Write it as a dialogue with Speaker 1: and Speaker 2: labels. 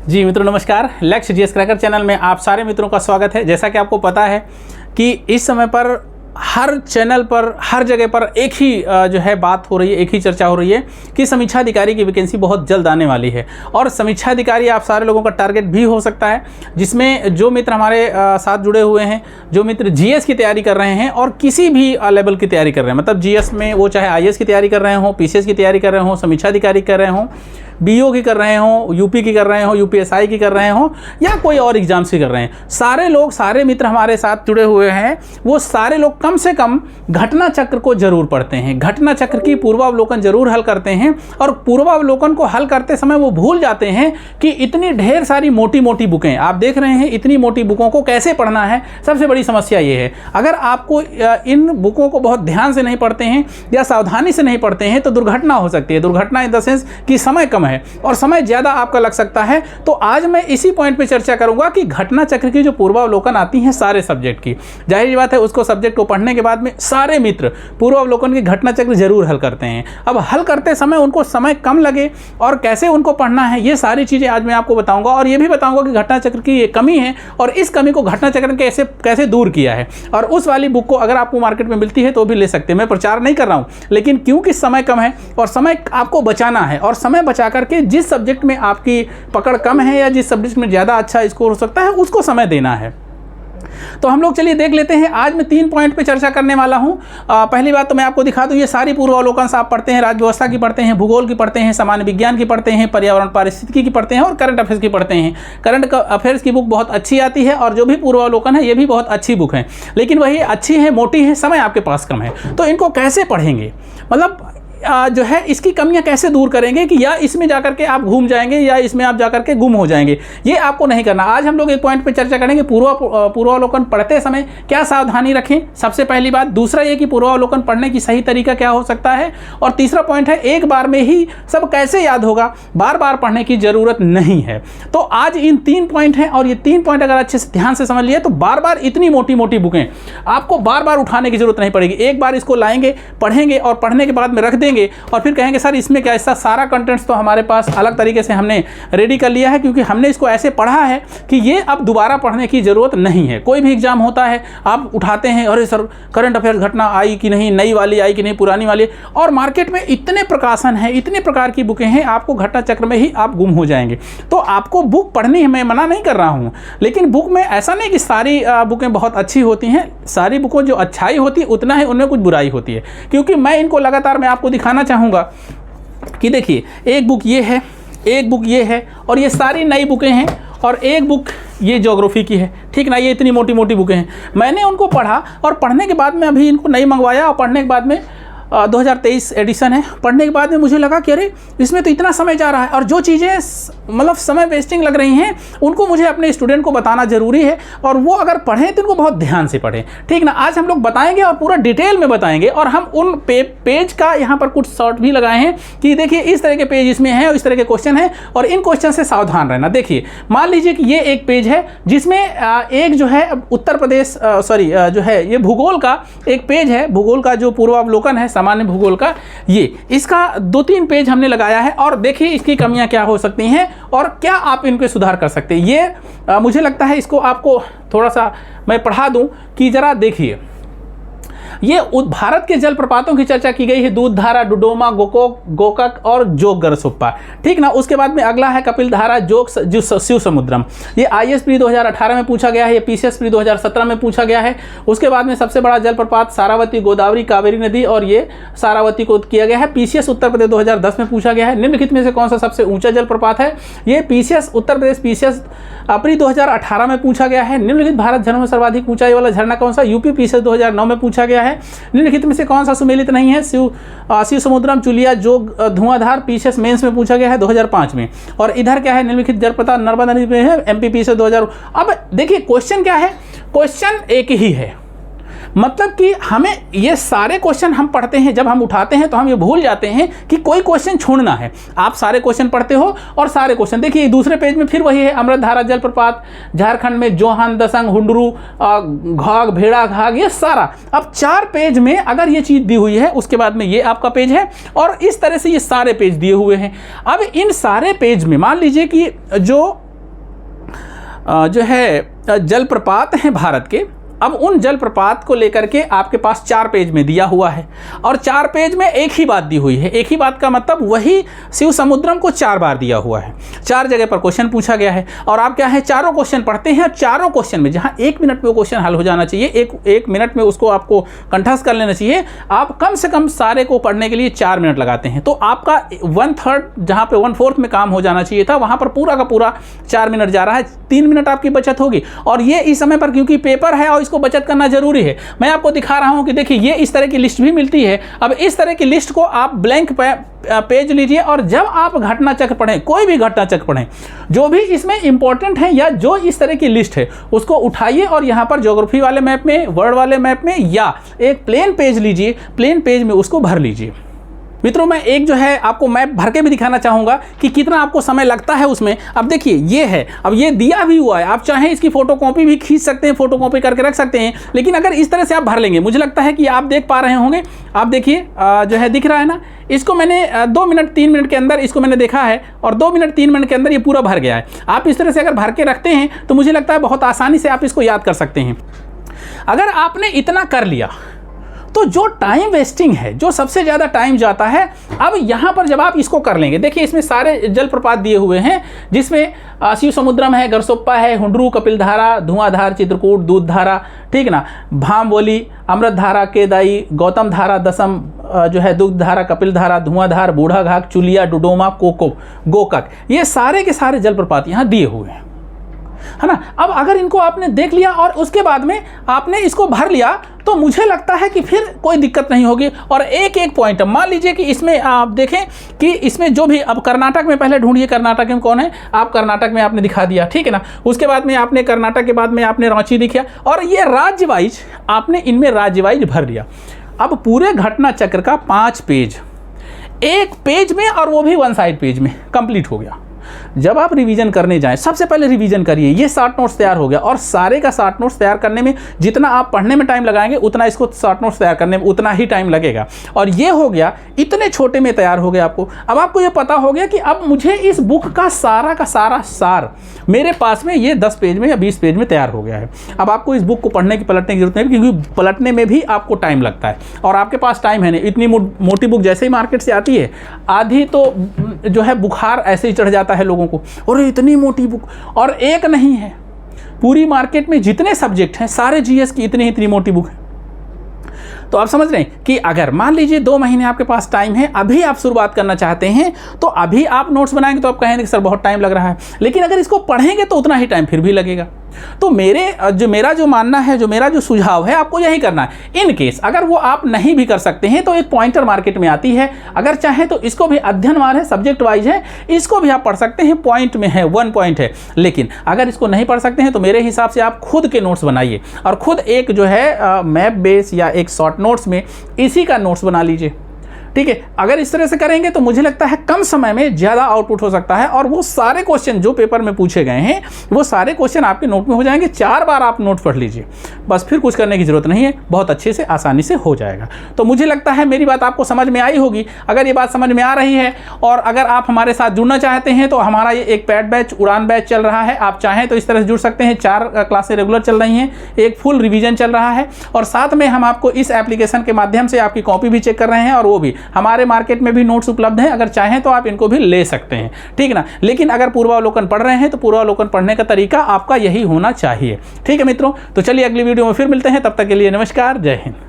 Speaker 1: जी मित्रों नमस्कार। लक्ष्य जीएस क्रैकर चैनल में आप सारे मित्रों का स्वागत है। जैसा कि आपको पता है कि इस समय पर हर चैनल पर हर जगह पर एक ही जो है बात हो रही है, एक ही चर्चा हो रही है कि समीक्षा अधिकारी की वैकेंसी बहुत जल्द आने वाली है। और समीक्षा अधिकारी आप सारे लोगों का टारगेट भी हो सकता है, जिसमें जो मित्र हमारे साथ जुड़े हुए हैं, जो मित्र जीएस की तैयारी कर रहे हैं और किसी भी लेवल की तैयारी कर रहे हैं, मतलब जीएस में वो चाहे आईएएस की तैयारी कर रहे हों, पीसीएस की तैयारी कर रहे हों, समीक्षा अधिकारी कर रहे हों, बीओ की कर रहे हों, यूपी की कर रहे हों, यूपीएसआई की कर रहे हों या कोई और एग्जाम्स की कर रहे हैं, सारे लोग, सारे मित्र हमारे साथ जुड़े हुए हैं, वो सारे लोग कम से कम घटना चक्र को जरूर पढ़ते हैं, घटना चक्र की पूर्वावलोकन जरूर हल करते हैं। और पूर्वावलोकन को हल करते समय वो भूल जाते हैं कि इतनी ढेर सारी मोटी मोटी बुकें आप देख रहे हैं, इतनी मोटी बुकों को कैसे पढ़ना है। सबसे बड़ी समस्या ये है, अगर आपको इन बुकों को बहुत ध्यान से नहीं पढ़ते हैं या सावधानी से नहीं पढ़ते हैं तो दुर्घटना हो सकती है। दुर्घटना इन द सेंस कि समय कम है और समय ज्यादा आपका लग सकता है। तो आज मैं इसी पॉइंट पे चर्चा करूंगा कि घटना चक्र की जो पूर्वावलोकन आती है सारे सब्जेक्ट की, जाहिर सी बात है उसको सब्जेक्ट को पढ़ने के बाद में सारे मित्र पूर्वावलोकन की घटना चक्र जरूर हल करते हैं। अब हल करते समय उनको समय कम लगे और कैसे उनको पढ़ना है, ये सारी चीजें आज मैं आपको बताऊंगा। और ये भी बताऊंगा कि घटना चक्र की ये कमी है और इस कमी को घटना चक्र कैसे कैसे दूर किया है। और उस वाली बुक को अगर आपको मार्केट में मिलती है तो भी ले सकते हैं, मैं प्रचार नहीं कर रहा हूं, लेकिन क्योंकि समय कम है और समय आपको बचाना है और समय बचा करके जिस सब्जेक्ट में आपकी पकड़ कम है या जिस सब्जेक्ट में ज़्यादा अच्छा स्कोर हो सकता है उसको समय देना है। तो हम लोग चलिए देख लेते हैं। आज मैं 3 पॉइंट पे चर्चा करने वाला हूं। पहली बात तो मैं आपको दिखा दूं, ये सारी पूर्वावलोकन आप पढ़ते हैं, राज्य व्यवस्था की पढ़ते हैं, भूगोल की पढ़ते हैं, सामान्य विज्ञान की पढ़ते हैं, पर्यावरण पारिस्थितिकी की पढ़ते हैं और करंट अफेयर्स की पढ़ते हैं। करंट अफेयर्स की बुक बहुत अच्छी आती है और जो भी पूर्वावलोकन है ये भी बहुत अच्छी बुक है, लेकिन वही अच्छी है, मोटी है, समय आपके पास कम है। तो इनको कैसे पढ़ेंगे, मतलब जो है इसकी कमियां कैसे दूर करेंगे कि या इसमें जाकर के आप घूम जाएंगे या इसमें आप जाकर के गुम हो जाएंगे, ये आपको नहीं करना। आज हम लोग एक पॉइंट पे चर्चा करेंगे पूर्वावलोकन पढ़ते समय क्या सावधानी रखें, सबसे पहली बात। दूसरा ये कि पूर्वावलोकन पढ़ने की सही तरीका क्या हो सकता है। और तीसरा पॉइंट है एक बार में ही सब कैसे याद होगा, बार बार पढ़ने की जरूरत नहीं है। तो आज इन 3 पॉइंट हैं और ये 3 पॉइंट अगर अच्छे से ध्यान से समझ लिए तो बार बार इतनी मोटी मोटी बुकें आपको बार बार उठाने की जरूरत नहीं पड़ेगी। एक बार इसको लाएंगे, पढ़ेंगे और पढ़ने के बाद में रख देंगे और फिर कहेंगे सर इसमें क्या, इसका सारा कंटेंट्स तो हमारे पास अलग तरीके से हमने रेडी कर लिया है, क्योंकि हमने इसको ऐसे पढ़ा है कि ये अब दोबारा पढ़ने की जरूरत नहीं है। कोई भी एग्जाम होता है आप उठाते हैं, अरे सर करंट अफेयर्स घटना आई कि नहीं, नई वाली आई कि नहीं, पुरानी वाली, और मार्केट में इतने प्रकाशन है, इतने प्रकार की बुकें हैं, आपको घटना चक्र में ही आप गुम हो जाएंगे। तो आपको बुक पढ़नी है, मैं मना नहीं कर रहा हूँ, लेकिन बुक में ऐसा नहीं कि सारी बुकें बहुत अच्छी होती हैं। सारी बुकों जो अच्छाई होती है उतना ही उनमें कुछ बुराई होती है, क्योंकि मैं इनको लगातार मैं आपको दिखाना चाहूँगा कि देखिए एक बुक ये है, एक बुक ये है और ये सारी नई बुकें हैं और एक बुक ये ज्योग्राफी की है, ठीक ना। ये इतनी मोटी मोटी बुकें हैं, मैंने उनको पढ़ा और पढ़ने के बाद में अभी इनको नहीं मंगवाया और पढ़ने के बाद में 2023 एडिशन है, पढ़ने के बाद में मुझे लगा कि अरे इसमें तो इतना समय जा रहा है और जो चीज़ें मतलब समय वेस्टिंग लग रही हैं उनको मुझे अपने स्टूडेंट को बताना जरूरी है और वो अगर पढ़ें तो उनको बहुत ध्यान से पढ़ें, ठीक ना। आज हम लोग बताएंगे और पूरा डिटेल में बताएंगे और हम उन पेज का यहाँ पर कुछ शॉर्ट भी लगाए हैं कि देखिए इस तरह के पेज इसमें हैं और इस तरह के क्वेश्चन हैं और इन क्वेश्चन से सावधान रहना। देखिए मान लीजिए कि ये एक पेज है जिसमें एक जो है उत्तर प्रदेश जो है ये भूगोल का एक पेज है, भूगोल का जो पूर्वावलोकन है सामान्य भूगोल का, ये इसका 2-3 पेज हमने लगाया है और देखिए इसकी कमियां क्या हो सकती हैं और क्या आप इनके सुधार कर सकते हैं। ये मुझे लगता है इसको आपको थोड़ा सा मैं पढ़ा दूं कि जरा देखिए। ये भारत के जलप्रपातों की चर्चा की गई है, दूधधारा, डुडोमा, गोकाक और जोग गरसुप्पा, ठीक ना। उसके बाद में अगला है कपिल धारा, जोग, शिव समुद्रम। ये आईएएस प्री 2018 में पूछा गया है, ये पीसीएस प्री 2017 में पूछा गया है। उसके बाद में सबसे बड़ा जलप्रपात सारावती, गोदावरी, कावेरी नदी और ये सारावती को किया गया है। पीसीएस उत्तर प्रदेश 2010 में पूछा गया है। निम्नलिखित में से कौन सा सबसे ऊंचा जलप्रपात है, ये PCS Uttar Pradesh PCS pre 2018 में पूछा गया है। निम्नलिखित भारत झरनों में सर्वाधिक ऊंचाई वाला झरना कौन सा, यूपी पीसीएस 2009 में पूछा गया है। निम्नलिखित में से कौन सा सुमेलित नहीं है, शिव समुद्रम, चुलिया, जोग, धुआंधार पीसीएस मेंस में पूछा गया है 2005 में। और इधर क्या है, निम्नलिखित जलप्रपात नर्मदा नदी में है, एमपी पीसीएस 2000। अब देखिए क्वेश्चन क्या है, क्वेश्चन एक ही है, मतलब कि हमें ये सारे क्वेश्चन हम पढ़ते हैं, जब हम उठाते हैं तो हम ये भूल जाते हैं कि कोई क्वेश्चन छोड़ना है। आप सारे क्वेश्चन पढ़ते हो और सारे क्वेश्चन देखिए दूसरे पेज में फिर वही है, अमृतधारा जलप्रपात झारखंड में, जोहान दसंग, हुंडरू, घाघ, भेड़ा घाघ, ये सारा। अब 4 पेज में अगर ये चीज़ दी हुई है, उसके बाद में ये आपका पेज है और इस तरह से ये सारे पेज दिए हुए हैं। अब इन सारे पेज में मान लीजिए कि जो जो है जलप्रपात हैं भारत के, अब उन जलप्रपात को लेकर के आपके पास 4 पेज में दिया हुआ है और 4 पेज में एक ही बात दी हुई है। एक ही बात का मतलब वही शिव समुद्रम को 4 बार दिया हुआ है, 4 जगह पर क्वेश्चन पूछा गया है और आप क्या है चारों क्वेश्चन पढ़ते हैं और चारों क्वेश्चन में जहां 1 मिनट में वो क्वेश्चन हल हो जाना चाहिए, एक मिनट में उसको आपको कंठस्थ कर लेना चाहिए, आप कम से कम सारे को पढ़ने के लिए 4 मिनट लगाते हैं। तो आपका 1/3 जहाँ पे 1/4 में काम हो जाना चाहिए था, वहाँ पर पूरा का पूरा 4 मिनट जा रहा है, 3 मिनट आपकी बचत होगी। और ये इस समय पर क्योंकि पेपर है और इसको बचत करना जरूरी है, मैं आपको दिखा रहा हूं कि देखिए ये इस तरह की लिस्ट भी मिलती है। अब इस तरह की लिस्ट को आप ब्लैंक पेज लीजिए और जब आप घटना चक्र पढ़ें, कोई भी घटना चक्र पढ़ें, जो भी इसमें इंपॉर्टेंट है या जो इस तरह की लिस्ट है उसको उठाइए और यहाँ पर ज्योग्राफी वाले मैप में, वर्ड वाले मैप में या एक प्लेन पेज लीजिए, प्लेन पेज में उसको भर लीजिए। मित्रों मैं एक जो है आपको मैप भर के भी दिखाना चाहूँगा कि कितना आपको समय लगता है उसमें। अब देखिए ये है, अब ये दिया भी हुआ है, आप चाहें इसकी फोटोकॉपी भी खींच सकते हैं, फोटोकॉपी करके रख सकते हैं, लेकिन अगर इस तरह से आप भर लेंगे, मुझे लगता है कि आप देख पा रहे होंगे, आप देखिए जो है दिख रहा है ना, इसको मैंने 2 मिनट 3 मिनट के अंदर इसको मैंने देखा है और 2 मिनट 3 मिनट के अंदर ये पूरा भर गया है। आप इस तरह से अगर भर के रखते हैं तो मुझे लगता है बहुत आसानी से आप इसको याद कर सकते हैं। अगर आपने इतना कर लिया तो जो टाइम वेस्टिंग है, जो सबसे ज़्यादा टाइम जाता है, अब यहाँ पर जब आप इसको कर लेंगे, देखिए इसमें सारे जलप्रपात दिए हुए हैं जिसमें शिव समुद्रम है, गरसोप्पा है, हुंडरू, कपिलधारा, धुआंधार, चित्रकूट, दूधधारा, ठीक ना, भामवली, अमृतधारा, केदाई, गौतम धारा, दसम जो है दुग्धधारा, कपिलधारा, धुआंधार, बूढ़ा घाट, चुलिया, डुडोमा, कोको, गोकक, ये सारे के सारे जलप्रपात यहाँ दिए हुए हैं, है ना। अब अगर इनको आपने देख लिया और उसके बाद में आपने इसको भर लिया तो मुझे लगता है कि फिर कोई दिक्कत नहीं होगी। और एक एक पॉइंट, मान लीजिए कि इसमें आप देखें कि इसमें जो भी, अब कर्नाटक में पहले ढूंढिए कर्नाटक में कौन है, आप कर्नाटक में आपने दिखा दिया, ठीक है ना। उसके बाद में आपने कर्नाटक के बाद में आपने रांची दिखा और ये राज्य वाइज आपने इनमें राज्य वाइज भर लिया। अब पूरे घटना चक्र का 5 पेज एक पेज में और वो भी 1 साइड पेज में कंप्लीट हो गया। जब आप रिवीजन करने जाएं, सबसे पहले रिवीजन करिए, ये शॉर्ट नोट्स तैयार हो गया और सारे का शॉर्ट नोट्स तैयार करने में जितना आप पढ़ने में टाइम लगाएंगे उतना इसको शॉर्ट नोट्स तैयार करने में उतना ही टाइम लगेगा। और ये हो गया, इतने छोटे में तैयार हो गया आपको। अब आपको ये पता हो गया कि अब मुझे इस बुक का सारा सार मेरे पास में ये 10 पेज में या 20 पेज में तैयार हो गया है। अब आपको इस बुक को पढ़ने की, पलटने की जरूरत नहीं, क्योंकि पलटने में भी आपको टाइम लगता है और आपके पास टाइम है नहीं। इतनी मोटी बुक जैसे ही मार्केट से आती है, आधी तो जो है बुखार ऐसे ही चढ़ जाता है लोगों को, और इतनी मोटी बुक, और एक नहीं है, पूरी मार्केट में जितने सब्जेक्ट हैं सारे जीएस की इतनी मोटी बुक है। तो आप समझ रहे हैं कि अगर मान लीजिए 2 महीने आपके पास टाइम है, अभी आप शुरुआत करना चाहते हैं, तो अभी आप नोट्स बनाएंगे तो आप कहेंगे कि सर बहुत टाइम लग रहा है, लेकिन अगर इसको पढ़ेंगे तो उतना ही टाइम फिर भी लगेगा। तो मेरा जो मानना है, जो मेरा जो सुझाव है, आपको यही करना है। इन केस अगर वो आप नहीं भी कर सकते हैं तो एक पॉइंटर मार्केट में आती है, अगर चाहें तो इसको भी अध्ययनवार है, सब्जेक्ट वाइज है, इसको भी आप पढ़ सकते हैं, पॉइंट में है, 1 पॉइंट है। लेकिन अगर इसको नहीं पढ़ सकते हैं तो मेरे हिसाब से आप खुद के नोट्स बनाइए और खुद एक जो है मैप बेस या एक शॉर्ट नोट्स में इसी का नोट्स बना लीजिए, ठीक है। अगर इस तरह से करेंगे तो मुझे लगता है कम समय में ज़्यादा आउटपुट हो सकता है और वो सारे क्वेश्चन जो पेपर में पूछे गए हैं वो सारे क्वेश्चन आपके नोट में हो जाएंगे। 4 बार आप नोट पढ़ लीजिए, बस फिर कुछ करने की ज़रूरत नहीं है, बहुत अच्छे से आसानी से हो जाएगा। तो मुझे लगता है मेरी बात आपको समझ में आई होगी। अगर ये बात समझ में आ रही है और अगर आप हमारे साथ जुड़ना चाहते हैं तो हमारा ये एक पैड बैच, उड़ान बैच चल रहा है, आप चाहें तो इस तरह से जुड़ सकते हैं। 4 क्लासें रेगुलर चल रही हैं, एक फुल रिवीजन चल रहा है और साथ में हम आपको इस एप्लीकेशन के माध्यम से आपकी कॉपी भी चेक कर रहे हैं और वो भी हमारे मार्केट में भी नोट्स उपलब्ध हैं, अगर चाहें तो आप इनको भी ले सकते हैं, ठीक ना। लेकिन अगर पूर्वावलोकन पढ़ रहे हैं तो पूर्वावलोकन पढ़ने का तरीका आपका यही होना चाहिए, ठीक है मित्रों। तो चलिए अगली वीडियो में फिर मिलते हैं, तब तक के लिए नमस्कार, जय हिंद।